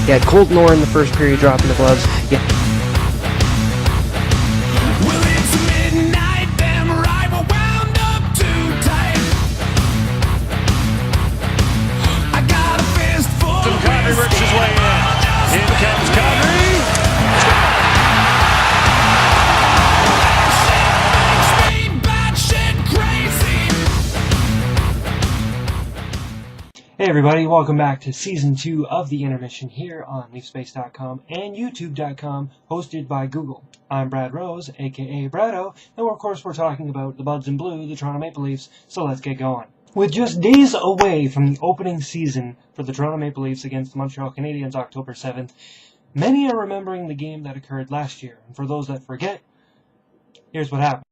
You had Colton Orr in the first period dropping the gloves. Well, it's midnight, them rival wound up too tight. I got a fistful of Kadri works his way in. In comes Kadri. Hey everybody, welcome back to Season 2 of the Intermission here on LeafSpace.com and YouTube.com, hosted by Google. I'm Brad Rose, aka Brado, and of course we're talking about the Buds in Blue, the Toronto Maple Leafs, so let's get going. With just days away from the opening season for the Toronto Maple Leafs against the Montreal Canadiens October 7th, many are remembering the game that occurred last year, and for those that forget, here's what happened.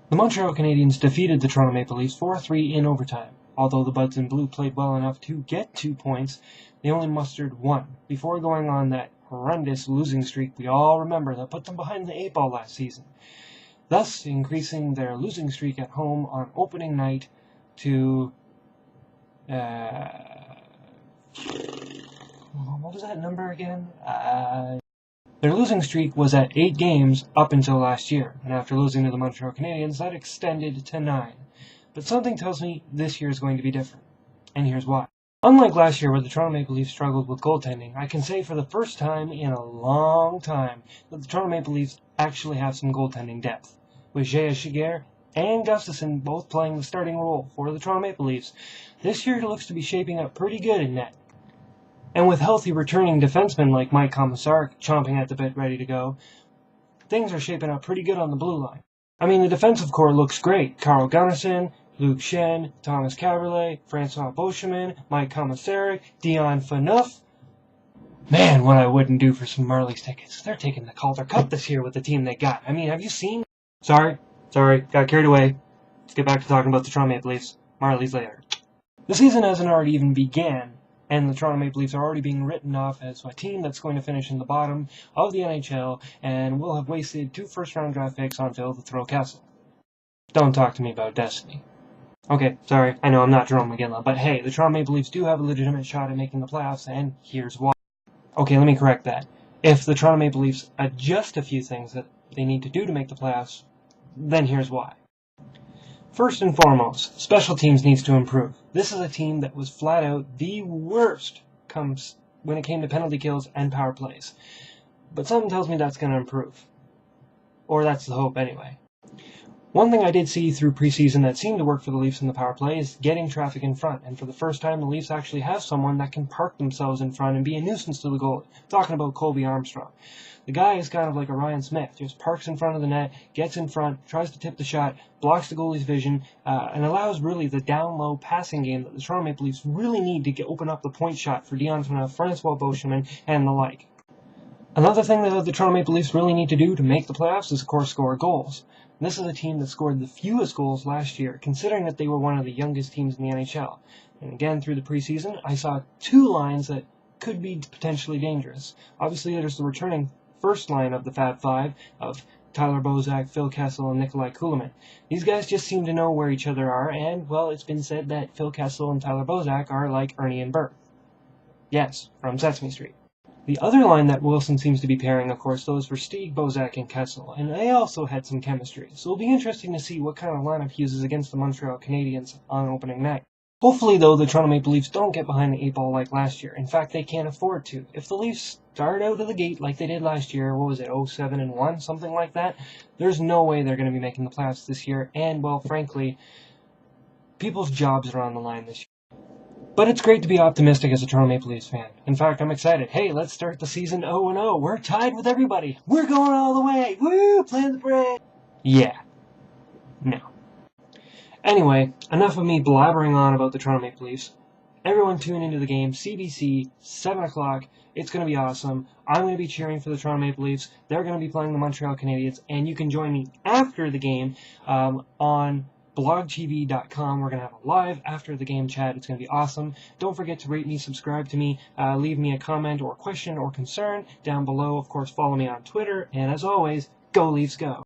The Montreal Canadiens defeated the Toronto Maple Leafs 4-3 in overtime. Although the Buds in Blue played well enough to get 2 points, they only mustered 1 before going on that horrendous losing streak we all remember that put them behind the 8 ball last season, thus increasing their losing streak at home on opening night to what was that number again? Their losing streak was at 8 games up until last year, and after losing to the Montreal Canadiens, that extended to 9. But something tells me this year is going to be different, and here's why. Unlike last year where the Toronto Maple Leafs struggled with goaltending, I can say for the first time in a long time that the Toronto Maple Leafs actually have some goaltending depth. With J.S. Giguère and Gustafsson both playing the starting role for the Toronto Maple Leafs, this year looks to be shaping up pretty good in net. And with healthy returning defensemen like Mike Komisarek chomping at the bit ready to go, things are shaping up pretty good on the blue line. I mean, the defensive core looks great. Carl Gunnarsson, Luke Schenn, Thomas Kaberle, Francois Beauchemin, Mike Komisarek, Dion Phaneuf. Man, what I wouldn't do for some Marlies tickets. They're taking the Calder Cup this year with the team they got. I mean, have you seen? Sorry, got carried away. Let's get back to talking about the Toronto Maple Leafs. Marlies later. The season hasn't already even began, and the Toronto Maple Leafs are already being written off as a team that's going to finish in the bottom of the NHL and will have wasted 2 first-round draft picks on Phil to throw Kessel. Don't talk to me about destiny. Okay, sorry, I know I'm not Jerome McGinley, but hey, the Toronto Maple Leafs do have a legitimate shot at making the playoffs, and here's why. Okay, let me correct that. If the Toronto Maple Leafs adjust a few things that they need to do to make the playoffs, then here's why. First and foremost, special teams needs to improve. This is a team that was flat out the worst when it came to penalty kills and power plays. But something tells me that's going to improve. Or that's the hope anyway. One thing I did see through preseason that seemed to work for the Leafs in the power play is getting traffic in front, and for the first time the Leafs actually have someone that can park themselves in front and be a nuisance to the goalie. I'm talking about Colby Armstrong. The guy is kind of like a Ryan Smith, just parks in front of the net, gets in front, tries to tip the shot, blocks the goalie's vision, and allows really the down-low passing game that the Toronto Maple Leafs really need to open up the point shot for Dion Phaneuf, Francois Beauchemin, and the like. Another thing that the Toronto Maple Leafs really need to do to make the playoffs is, of course, score goals. This is a team that scored the fewest goals last year, considering that they were one of the youngest teams in the NHL. And again, through the preseason, I saw 2 lines that could be potentially dangerous. Obviously, there's the returning first line of the Fab Five of Tyler Bozak, Phil Kessel, and Nikolai Kulemin. These guys just seem to know where each other are, and, well, it's been said that Phil Kessel and Tyler Bozak are like Ernie and Bert. Yes, from Sesame Street. The other line that Wilson seems to be pairing, of course, those were Stieg, Bozak, and Kessel, and they also had some chemistry, so it'll be interesting to see what kind of lineup he uses against the Montreal Canadiens on opening night. Hopefully, though, the Toronto Maple Leafs don't get behind the 8 ball like last year. In fact, they can't afford to. If the Leafs start out of the gate like they did last year, 7-1, something like that, there's no way they're going to be making the playoffs this year, and, well, frankly, people's jobs are on the line this year. But it's great to be optimistic as a Toronto Maple Leafs fan. In fact, I'm excited. Hey, let's start the season 0-0. We're tied with everybody. We're going all the way. Woo! Play the parade. Yeah. No. Anyway, enough of me blabbering on about the Toronto Maple Leafs. Everyone tune into the game. CBC, 7 o'clock. It's going to be awesome. I'm going to be cheering for the Toronto Maple Leafs. They're going to be playing the Montreal Canadiens. And you can join me after the game on blogtv.com. We're going to have a live after the game chat. It's going to be awesome. Don't forget to rate me, subscribe to me, leave me a comment or question or concern down below. Of course, follow me on Twitter. And as always, go Leafs go.